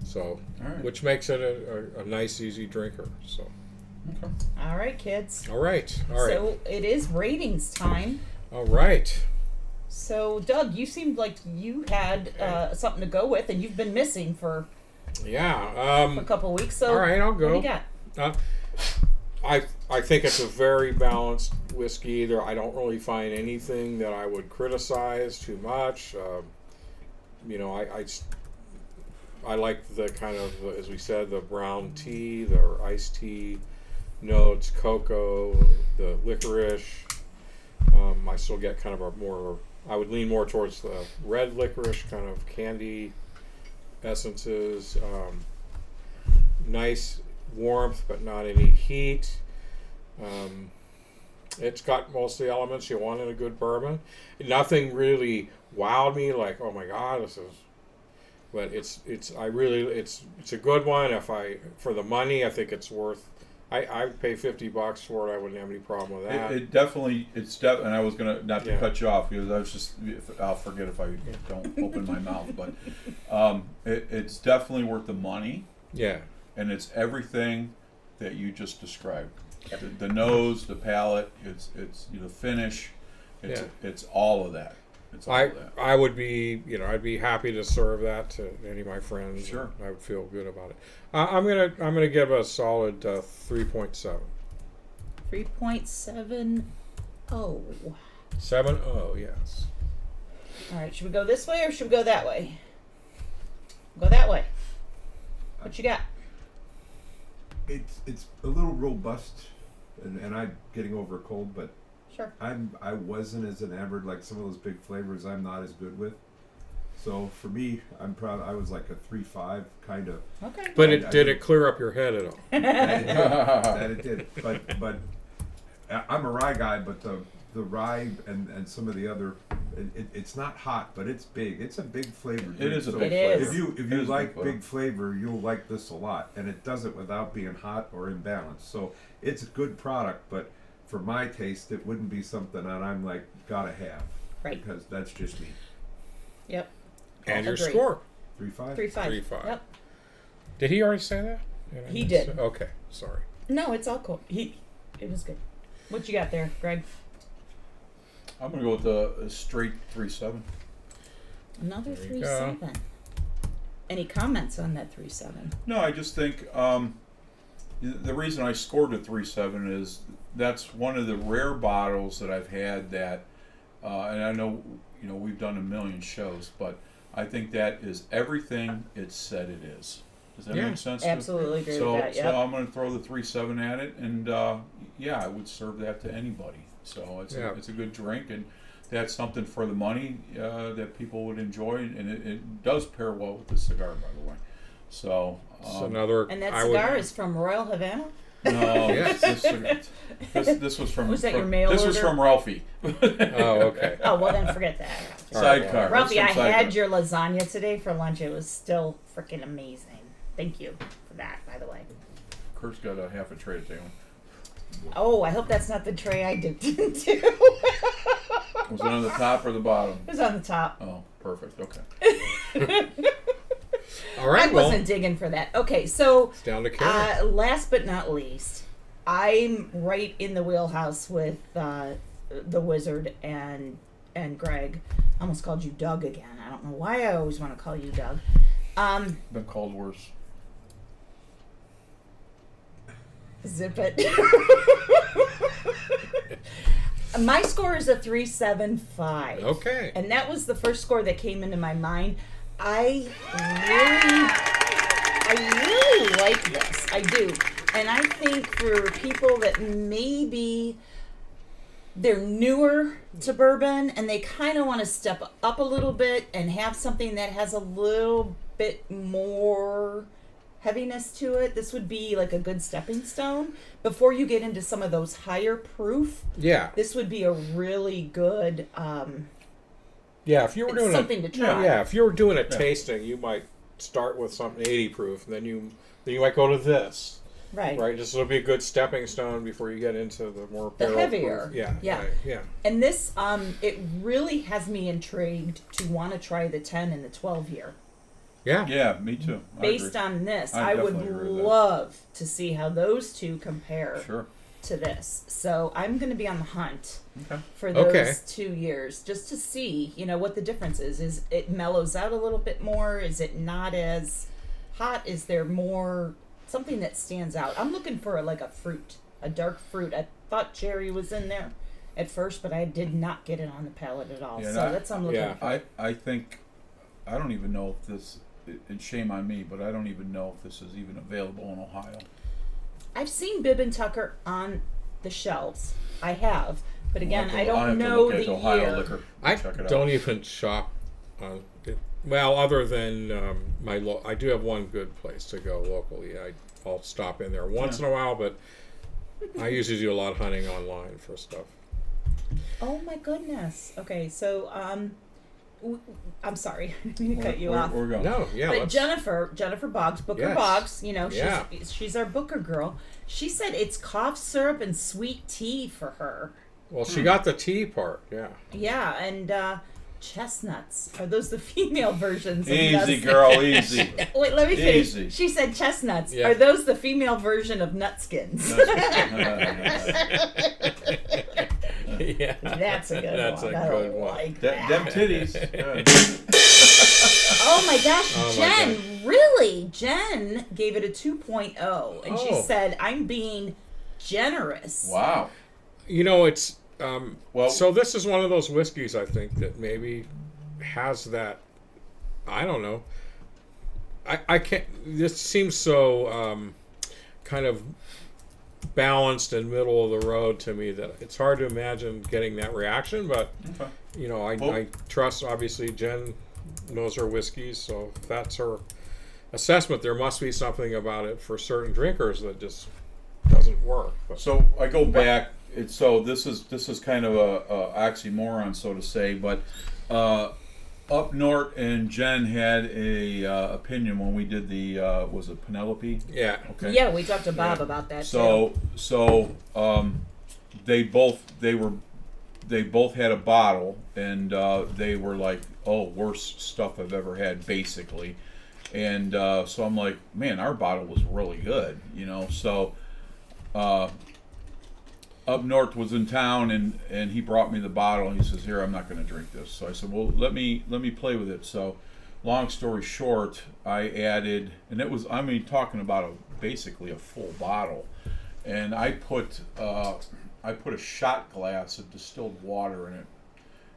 So, All right. which makes it a nice, easy drinker. So, Okay. All right, kids. all right. So it is ratings time. All right. So, Doug, you seemed like you had something to go with, and you've been missing for Yeah. a couple weeks. So, All right, I'll go. What do you got? I think it's a very balanced whiskey. I don't really find anything that I would criticize too much. I like the kind of, as we said, the brown tea, the iced tea notes, cocoa, the licorice. I still get kind of I would lean more towards the red licorice, kind of candy essences. Nice warmth, but not any heat. It's got most of the elements you want in a good bourbon. Nothing really wowed me like, oh my god, this is. But it's a good one. For the money, I think it's worth. I'd pay $50 for it. I wouldn't have any problem with that. And I was gonna not to cut you off because I was just. I'll forget if I don't open my mouth, but it's definitely worth the money. Yeah. And it's everything that you just described. The nose, the palate, it's the finish, it's all of that. It's all of that. I would be, I'd be happy to serve that to any of my friends. Sure. I would feel good about it. I'm gonna give a solid 3.7. 3.70. 7.0, yes. All right, should we go this way or should we go that way? Go that way. What you got? It's a little robust, and I'm getting over a cold, but Sure. I wasn't as enamored like some of those big flavors. I'm not as good with. So for me, I'm proud. I was like a 3.5 kind of. Okay. But did it clear up your head at all? That it did. But I'm a rye guy, but the rye and some of the other, it's not hot, but it's big. It's a big flavor. It is a So big It flavor. is. If you like big flavor, you'll like this a lot, and it does it without being hot or imbalanced. So it's a good product, but for my taste, it wouldn't be something that I'm like gotta have. Right. Because that's just me. Yep. And your Agreed. score? 3.5. 3.5. 3.5. Yep. Did he already say that? I He miss did. it? Okay, sorry. No, it's all cool. It was good. What you got there, Greg? I'm gonna go with the straight 3.7. Another There you go. 3.7. Any comments on that 3.7? No, I just think the reason I scored a 3.7 is that's one of the rare bottles that I've had that, and I know we've done a million shows, but I think that is everything it said it is. Does that make sense? Absolutely agree So, with that. Yep. so I'm going to throw the 3.7 at it, and I would serve that to anybody. So it's a good drink, and that's something for the money that people would enjoy, and it does pair well with the cigar, by the way. So It's another. And that I cigar would, is from Royal Havana? no, Yes. this was from. Was that your mail This was order? from Ralphie. Oh, okay. Oh, well then forget that. Sidecar. Ralphie, I That's from had Sidecar. your lasagna today for lunch. It was still freaking amazing. Thank you for that, by the way. Kurt's got a half a tray to take home. Oh, I hope that's not the tray I dipped into. Was it on the top or the bottom? It was on the top. Oh, perfect. Okay. All right. I wasn't digging for that. Okay, so It's down to Karen. last but not least, I'm right in the wheelhouse with the Wizard and Greg. I almost called you Doug again. I don't know why I always want to call you Doug. Been called worse. Zip it. My score is a 3.75. Okay. And that was the first score that came into my mind. I really like this. I do. And I think for people that maybe they're newer to bourbon and they kind of want to step up a little bit and have something that has a little bit more heaviness to it, this would be like a good stepping stone before you get into some of those higher proof. Yeah. This would be a really good Yeah. If you were doing something to try. Yeah. If you were doing a tasting, you might start with something 80 proof, and then you might go to this. Right. Right, this will be a good stepping stone before you get into the more The barrel heavier. proof. Yeah, Yeah. right, yeah. And this, it really has me intrigued to want to try the 10 and the 12 year. Yeah. Yeah, me too. I Based agree. on this, I I would definitely agree with that. love to see how those two compare Sure. to this. So I'm going to be on the hunt Okay. for those Okay. 2 years just to see, what the difference is. Is it mellows out a little bit more? Is it not as hot? Is there more something that stands out? I'm looking for a fruit, a dark fruit. I thought cherry was in there at first, but I did not get it on the palate at all. Yeah, So and that's what I'm looking yeah. for. I think, I don't even know if this, and shame on me, but I don't even know if this is even available in Ohio. I've seen Bibb and Tucker on the shelves. I have, but again, I I'll don't have to know look at the Ohio year. Liquor. I Check it don't out. even shop on it. Well, other than I do have one good place to go locally. I'll stop in there once in a while, but I usually do a lot of hunting online for stuff. Oh my goodness. Okay, so I'm sorry, I didn't mean to cut you off. We're going. No, yeah, But let's, Jennifer Boggs, Booker Yes. Boggs, Yeah. she's our Booker girl. She said it's cough syrup and sweet tea for her. well, she got the tea part, yeah. Yeah, and chestnuts. Are those the female versions? Of Easy, nuts? girl, easy. Wait, let me finish. Easy. She said chestnuts. Yeah. Are those the female version of nutskins? Yeah. That's a good That's one. a I good one. like Them that. titties. Good. Oh my gosh, Oh my Jen, really? Jen gave it a 2.0, and she Oh. said, I'm being generous. Wow. It's Well, so this is one of those whiskeys I think that maybe has that. I don't know. I can't. This seems so kind of balanced and middle of the road to me that it's hard to imagine getting that reaction. But okay. I Well- trust obviously Jen knows her whiskeys, so if that's her assessment, there must be something about it for certain drinkers that just doesn't work. But, So I go back. So this is kind of a oxymoron, so to say. But up north, and Jen had a opinion when we did the was it Penelope? yeah. Okay. Yeah, we talked to Bob about that So they both had a bottle, and they were like, "Oh, worst stuff I've ever had," basically. And so I'm like, "Man, our bottle was really good," So up north was in town, and he brought me the bottle, and he says, "Here, I'm not going to drink this." So I said, "Well, let me play with it." So, long story short, I added, and it was, talking about basically a full bottle, and I put a shot glass of distilled water in it,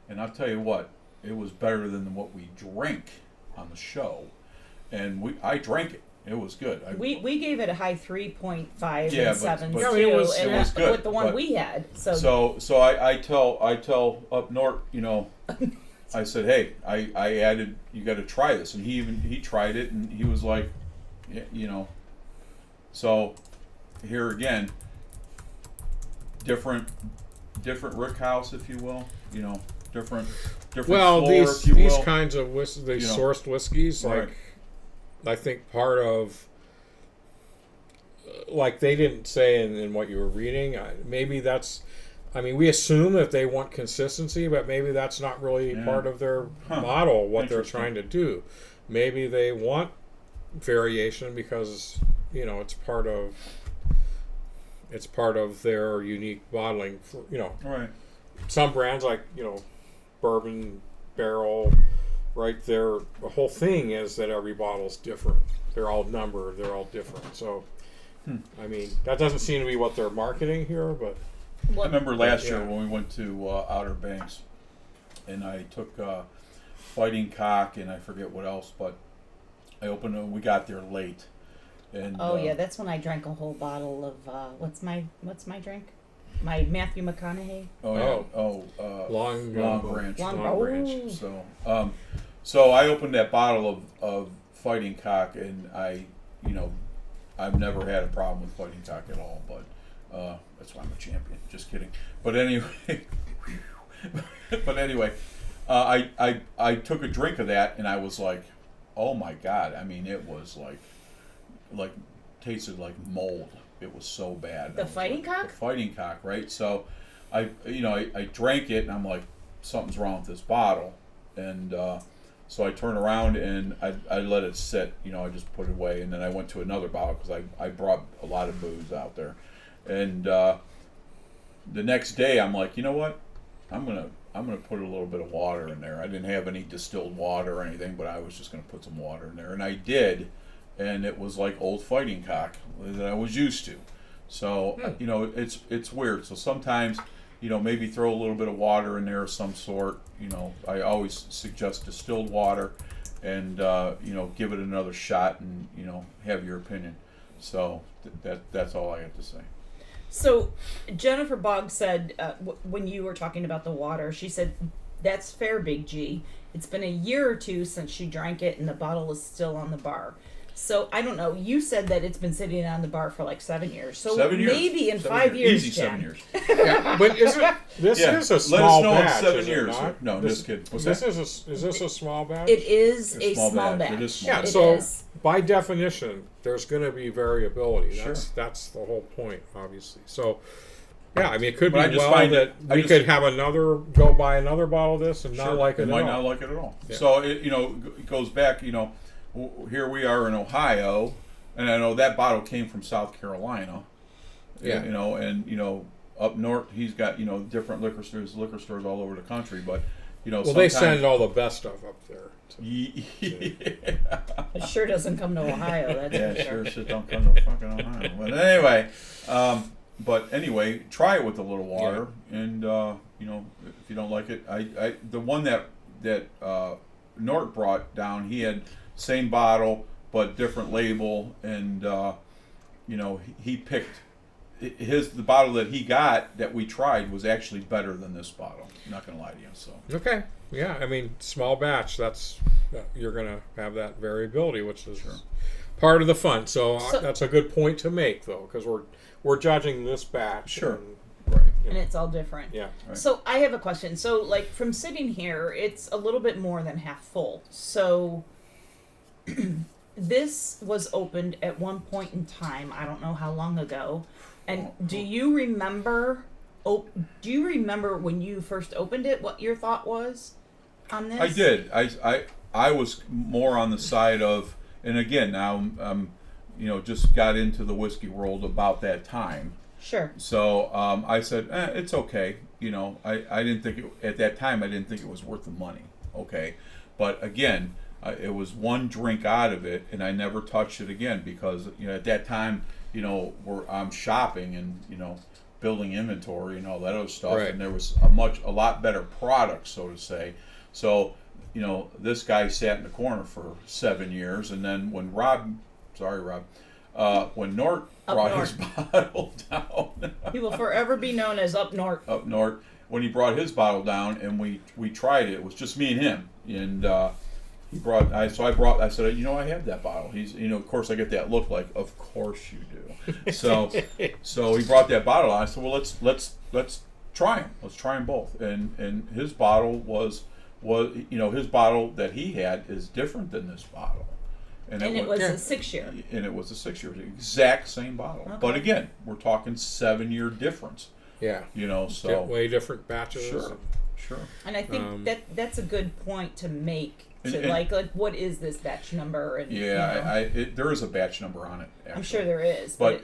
and I'll tell you what, it was better than what we drink on the show, and I drank it. It was good. We gave it a high 3.5 Yeah, and 7 but too, it was and good, that's with the one but- we had. So So I tell up north, I said, "Hey, I added. You got to try this," and he tried it, and he was like, yeah, So here again, different rick house, if you will. Different Well, floor, these if you will. kinds of sourced whiskeys, Right. like I think part of, like they didn't say in what you were reading. Maybe that's, we assume that they want consistency, but maybe that's not really Yeah. part of their Huh. model. What they're Interesting. trying to do, maybe they want variation because it's part of their unique bottling. Right. Some brands like bourbon barrel, right there, the whole thing is that every bottle's different. They're all numbered, they're all different. So that doesn't seem to be what they're marketing here, but I remember last year Yeah. when we went to Outer Banks, and I took Fighting Cock and I forget what else, but I opened it. We got there late, and yeah, that's when I drank a whole bottle of what's my drink? My Matthew McConaughey. long branch. Long- Long branch. oh. So I opened that bottle of Fighting Cock, and I've never had a problem with Fighting Cock at all. But that's why I'm a champion. Just kidding. But anyway, I took a drink of that, and I was like, oh my God! It was like tasted like mold. It was so bad. The I was fighting like, cock? The fighting cock, right? So I drank it and I'm like, something's wrong with this bottle. And so I turned around and I let it sit. I just put it away. And then I went to another bottle because I brought a lot of booze out there. And the next day I'm like, you know what? I'm gonna put a little bit of water in there. I didn't have any distilled water or anything, but I was just gonna put some water in there, and I did, and it was like old fighting cock that I was used to. So it's weird. So sometimes maybe throw a little bit of water in there of some sort. I always suggest distilled water, and give it another shot, and have your opinion. So that's all I have to say. So Jennifer Boggs said when you were talking about the water, she said, "That's fair, Big G. It's been a year or two since she drank it, and the bottle is still on the bar." So I don't know. You said that it's been sitting on the bar for like 7 years. So 7 years. maybe in 7 5 years, easy Jen. 7 years. Yeah, but this is a small Let us know batch. in 7 is it years. not? No, just kidding. What's Is that? this a small batch? It is A a small small batch. batch. It is small. Yeah, It so is. by definition, there's going to be variability. Sure. That's the whole point, obviously. So, yeah, I mean, it could But I be just well find that I we just- could have go buy another bottle of this and not Sure. like it might at all. not like it at all. Yeah. So it goes back. Here we are in Ohio, and I know that bottle came from South Carolina. Yeah. And up north he's got different liquor stores all over the country. But Well, sometimes, they send all the best stuff up there. It sure doesn't come to Ohio. That's Yeah, for sure shit don't come to fucking Ohio. But anyway, try it with a little water, and if you don't like it, the one that Nort brought down, he had same bottle but different label, and he picked the bottle that he got that we tried was actually better than this bottle. I'm not gonna lie to you. So Okay. Yeah, I mean, small batch. You're going to have that variability, which is part of the fun. So that's a good point to make, though, because we're judging this batch. Sure. And, right. and it's all different. Yeah. Right. So I have a question. So like from sitting here, it's a little bit more than half full. So this was opened at one point in time. I don't know how long ago. And do you remember when you first opened it, what your thought was on this? I did. I was more on the side of, and again now I'm just got into the whiskey world about that time. Sure. So I said, it's okay. I didn't think at that time I didn't think it was worth the money. Okay, but again, it was one drink out of it, and I never touched it again because at that time I'm shopping and building inventory and all that other stuff, Right. and there was a lot better product, so to say. So this guy sat in the corner for 7 years, and then when when Nort brought his bottle down, He will forever be known as Up North. up north, when he brought his bottle down and we tried it, it was just me and him, and I said, I have that bottle. He's, of course I get that look like, of course you do. So he brought that bottle out. I said, well, let's try them. Let's try them both. And his bottle was his bottle that he had is different than this bottle. And it was a 6 year. And it was a 6 year, exact same bottle. Okay. But again, we're talking 7 year difference. Yeah. So Way different batches. Sure. And I think that's a good point to make. To And- like what is this batch number? And there is a batch number on it. Actually. I'm sure there is, but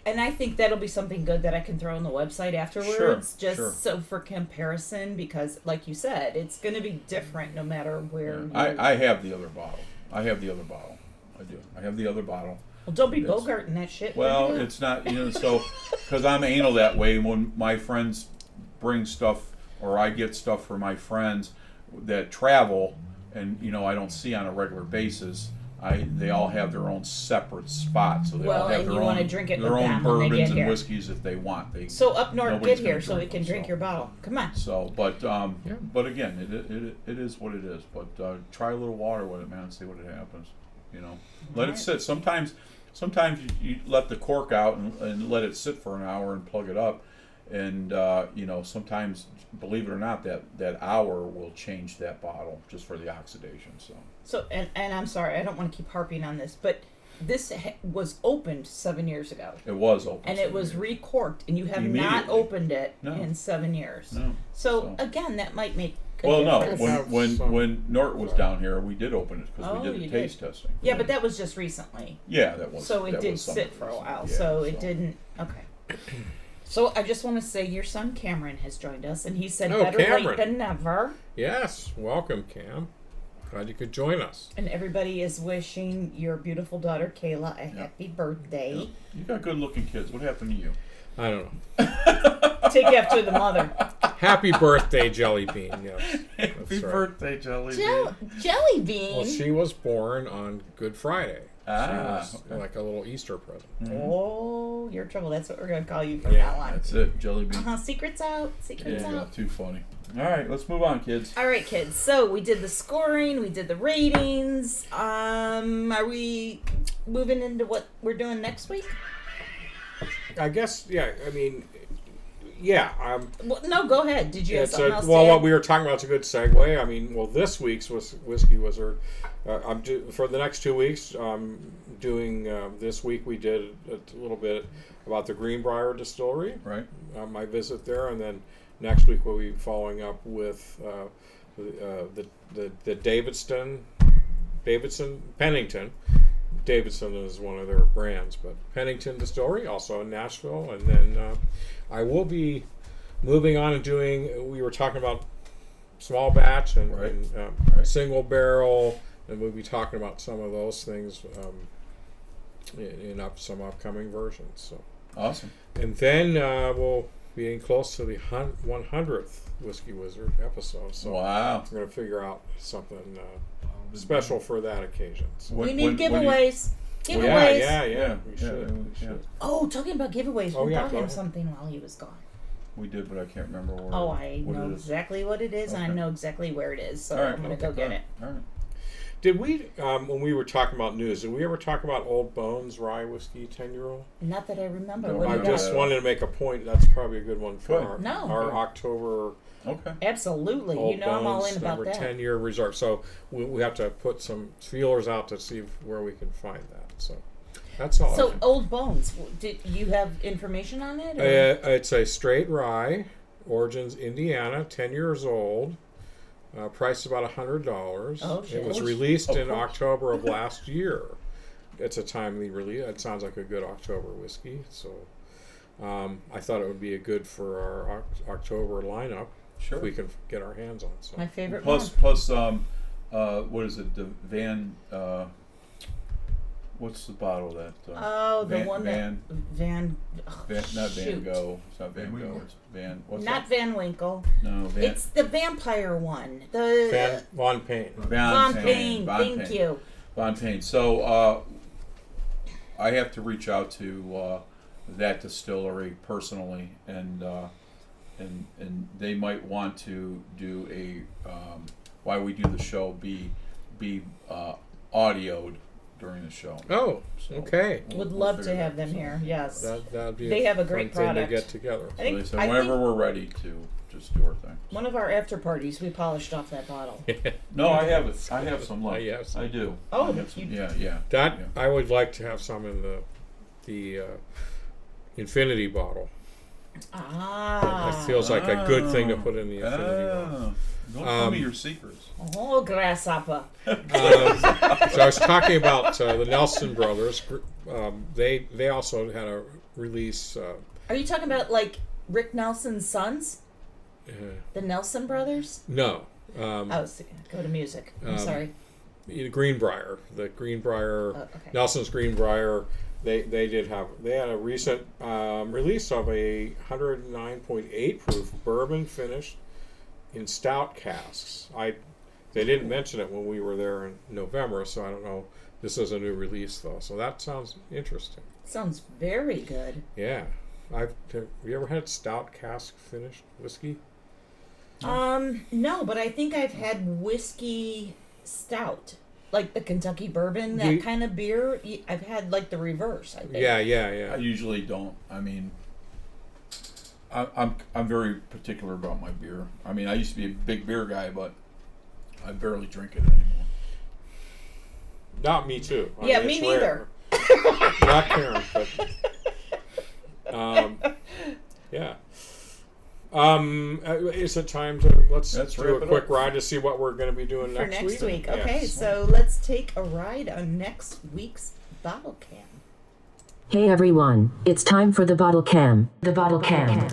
and I think that'll be something good that I can throw on the website afterwards, so for comparison, because like you said, it's going to be different no matter where. I have the other bottle. I do. I have the other bottle. Well, don't be It's- bogarting that shit. Well, will you? it's not, so, because I'm anal that way, when my friends bring stuff, or I get stuff for my friends that travel, and, I don't see on a regular basis, they all have their own separate spots, so they all Well, have and their you own, wanna drink it their with own them when they bourbons get and here. whiskeys if they want. So up north, nobody's get here gonna so we drink can them, drink your bottle. Come on. So, but again, it is what it is. But try a little water with it, man, and see what it happens. Let it sit. Sometimes you let the cork out and let it sit for an hour and plug it up, and sometimes, believe it or not, that hour will change that bottle just for the oxidation. So So and I'm sorry, I don't want to keep harping on this, but this was opened 7 years ago. It was open. And it was 7 years. recorked, and you have not Immediately. opened it No. in 7 years. No. So again, that might make a Well, no. difference. When Nort was down here, we did open it because Oh, we did you the taste testing. Yeah, but that was just recently. Yeah, that was. So it that did was sit something for a recent. while. Yeah, So it didn't. Okay. So I just want to say your son Cameron has joined us, and he said Oh, better Cameron. late than never. Yes, welcome, Cam. Glad you could join us. And everybody is wishing your beautiful daughter Kayla a Yeah. happy birthday. Yeah. You got good-looking kids. What happened to you? I don't know. Take after the mother. Happy birthday, Jelly Bean. Yes, Happy right. birthday, Jelly. Jelly bean. Well, she was born on Good Friday. Ah, She was okay. like a little Easter present. Oh, you're in trouble. That's what we're gonna call you from Yeah, now on. That's it, Jelly Bean. Secrets out. Secrets Yeah, out. too funny. All right, let's move on, kids. All right, kids. So we did the scoring. We did the ratings. Are we moving into what we're doing next week? I guess, yeah. I mean, yeah. Well, no, go ahead. Did you have It's something else well, to what add? we were talking about is a good segue. I mean, well, this week's Whiskey Wizard. For the next 2 weeks, doing. This week we did a little bit about the Greenbrier Distillery. Right. My visit there, and then next week we'll be following up with the Davidson Pennington. Davidson is one of their brands, but Pennington Distillery, also in Nashville, and then I will be moving on and doing. We were talking about small batch and, Right. and single barrel, and we'll be talking about some of those things in some upcoming versions. So. Awesome. And then we'll be getting close to the 100th Whiskey Wizard episode. So Wow. we're going to figure out something special for that occasion. So. We need when do you- giveaways. Well, Giveaways. yeah. We Yeah, should. yeah. We should. Oh, talking about giveaways, Oh, we yeah, bought go him ahead. something while he was gone. We did, but I can't remember where. Oh, I what know it is. exactly what it is, and I Okay. know exactly where it is, so All right, I'm going to okay, go get it. All right. Did we, when we were talking about news, did we ever talk about Old Bones Rye Whiskey 10-year-old? Not that I remember. No, What do I you got just got? wanted to make a point. That's probably a good one for Good. our, No. our Okay. October Okay. Absolutely. Old You know I'm all Bones in about number that. 10-year reserve. So we have to put some feelers out to see where we can find that. So that's all. So, Old Bones, did you have information on it? Or? It's a straight rye, origins Indiana, 10 years old. Price about $100. Oh, shit. It was Oh, released in course. October of last year. It's a timely release. It sounds like a good October whiskey. So I thought it would be a good for our October lineup Sure. if we can get our hands on some. My favorite Plus, what is it? The Van. What's the bottle that? Oh, the Van, one Van, that Van. Oh, Not Van shoot. Gogh. It's not Van Van Gogh. Winkle. It's Van. What's Not that? Van Winkle. No, Van. It's the vampire one. The Von Payne. Von Payne. Von Thank Payne. you. Von Payne. So I have to reach out to that distillery personally, and they might want to do a while we do the show be audioed during the show. Oh, So okay. Would we'll love to figure have that them out. here. Yes. That'd be They have a fun great thing product. to get together. I So think, they said I whenever think we're ready to just do our thing. one of our after parties, we polished off that bottle. No, I have it. I have some left. Yes. I do. Oh, I have some, you- yeah. That Yeah. I would like to have some in the infinity bottle. Ah. It feels like a good thing to put in the infinity bottle. Don't tell me your secrets. Oh, grasshopper. So I was talking about the Nelson brothers. They also had a release. Are you talking about like Rick Nelson's sons? The Nelson brothers? No, Oh, go to music. I'm sorry. Greenbrier. The Greenbrier. Okay. Nelson's Greenbrier. They had a recent release of a 109.8 proof bourbon finished in stout casks. They didn't mention it when we were there in November, so I don't know. This is a new release though, so that sounds interesting. Sounds very good. Yeah, have you ever had stout cask finished whiskey? No, but I think I've had whiskey stout. Like the Kentucky bourbon, that You- kind of beer. I've had like the reverse, I think. Yeah. I usually don't. I mean, I'm very particular about my beer. I mean, I used to be a big beer guy, but I barely drink it anymore. Not me too. Yeah, mean, me it's neither. rare. Not Karen, but yeah. Is it time to let's Let's do wrap a it quick up. ride to see what we're going to be doing For next next week. Okay, Yes. so let's take a ride on next week's bottle cam. Hey everyone, it's time for the bottle cam. The bottle cam.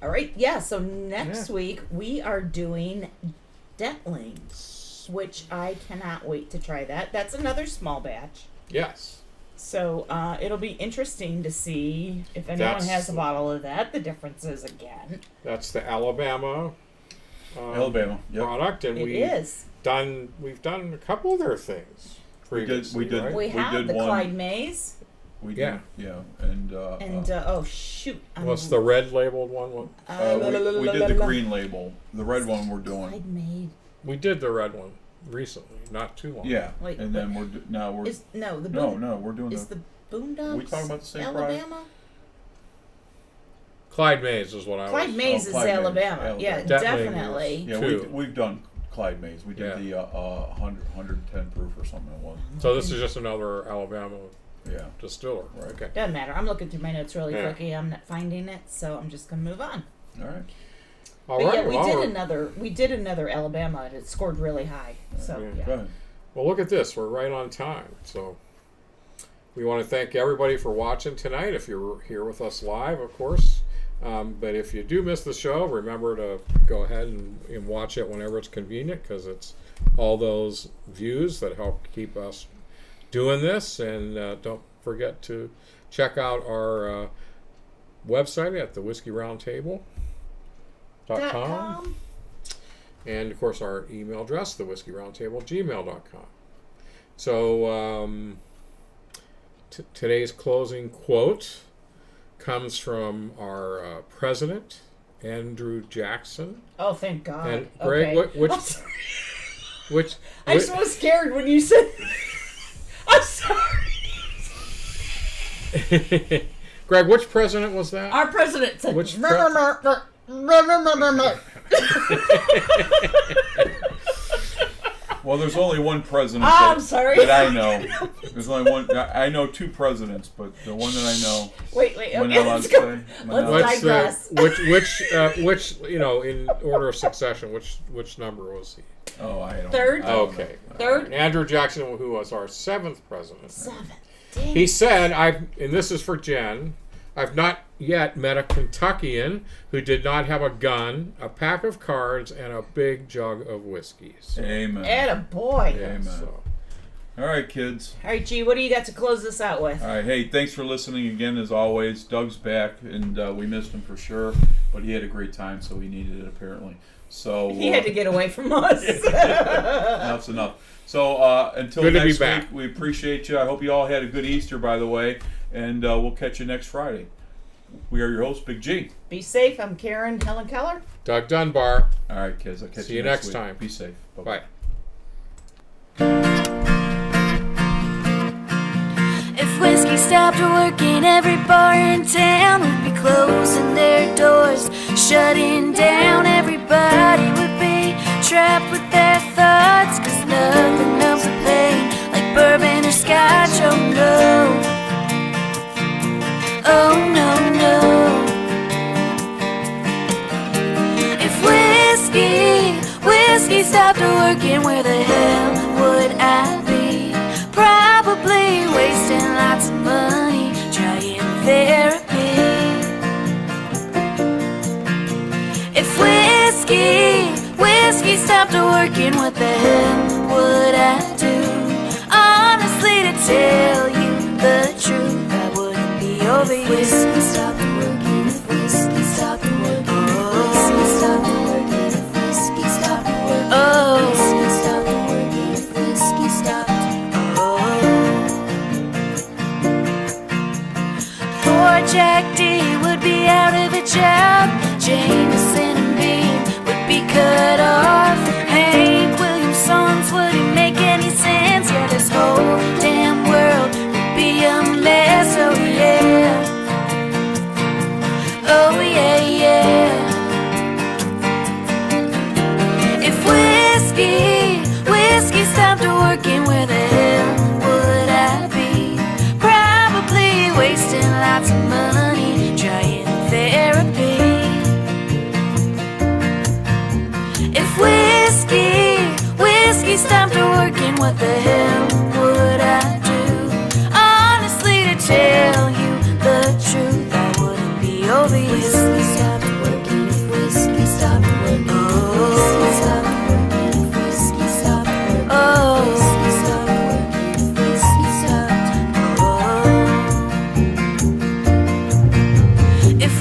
All right, yeah, so next week we are doing dentlings, which I cannot wait to try that. That's another small batch. Yes. So it'll be interesting to see if anyone That's- has a bottle of that, the differences again. That's the Alabama Alabama. Yep. product, and It is. we've done a couple of their things previously. we did. right? We We have did the one. Clyde Mays, We Yeah. did. Yeah. And oh shoot. What's the red labeled one? we did the green label. The red one we're doing. Clyde Mays. We did the red one recently, not too long. Yeah. Wait, and then now we're Is no the no we're doing is the the Boondocks we talking about the same product? Alabama? Clyde Mays is what I Clyde was. Mays is Clyde Mays, Alabama. Yeah, Alabama. Definitely definitely. Yeah, Two. we've done Clyde Mays. We did Yeah. the 110 proof or something it was. So this is just another Alabama Yeah. distiller. Right. Okay. Doesn't matter. I'm looking through my notes really Yeah. quickly. I'm not finding it, so I'm just gonna move on. All right. All But right. yeah, well, we did another Alabama, and it scored really high. So Yeah. yeah. Go ahead. well, look at this. We're right on time. So we want to thank everybody for watching tonight. If you're here with us live, of course. But if you do miss the show, remember to go ahead and watch it whenever it's convenient, because it's all those views that help keep us doing this. And don't forget to check out our website at thewhiskeyroundtable.com. And of course our email address, thewhiskeyroundtable@gmail.com. So today's closing quote comes from our president, Andrew Jackson. Oh, thank God. And Greg, okay. which I'm sorry. which I just was scared when you said. I'm sorry. Greg, which president was that? Our president said. Which Well, there's only one president I'm sorry. that I know. There's only one. I know two presidents, but the one that I know. Wait. Am I Okay, not allowed let's to go. say? Am I Let's not allowed to- digress. which in order of succession, which number was he? Oh, I don't. Third? I don't know. Okay. Third? Andrew Jackson, who was our 7th president. 7. Dang. He said, and this is for Jen, I've not yet met a Kentuckian who did not have a gun, a pack of cards, and a big jug of whiskey. So, Amen. Attaboy. yeah, Amen. so. All right, kids. All right, G, what do you got to close this out with? All right. Hey, thanks for listening again, as always. Doug's back, and we missed him for sure, but he had a great time, so he needed it apparently. So He had to get away from us. enough's enough. So until Good to be next back. week, we appreciate you. I hope you all had a good Easter, by the way, and we'll catch you next Friday. We are your hosts, Big G. Be safe. I'm Karen Helen Keller. Doug Dunbar. All right, kids. I'll catch See you you next next week. time. Be safe. Bye-bye. Bye. If whiskey stopped working, every bar in town would be closing their doors, shutting down. Everybody would be trapped with their thoughts, 'cause nothing numbs the pain like bourbon or scotch. Oh no, oh no, no. If whiskey stopped working, where the hell would I be? Probably wasting lots of money trying therapy. If whiskey stopped working, what the hell would I do? Honestly, to tell you the truth, I wouldn't be over you. If whiskey stopped working, if whiskey stopped working, if whiskey stopped working, if whiskey stopped working, oh, whiskey stopped working, if whiskey stopped. Poor Jack D would over you. Whiskey stopped working, if whiskey stopped working, whiskey stopped working, if whiskey stopped working, whiskey stopped working, if whiskey stopped. If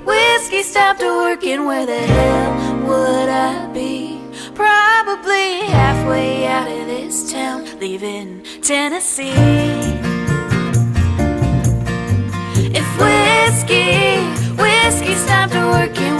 whiskey stopped working, where the hell would I be? Probably halfway out of this town, leaving Tennessee. If whiskey stopped working,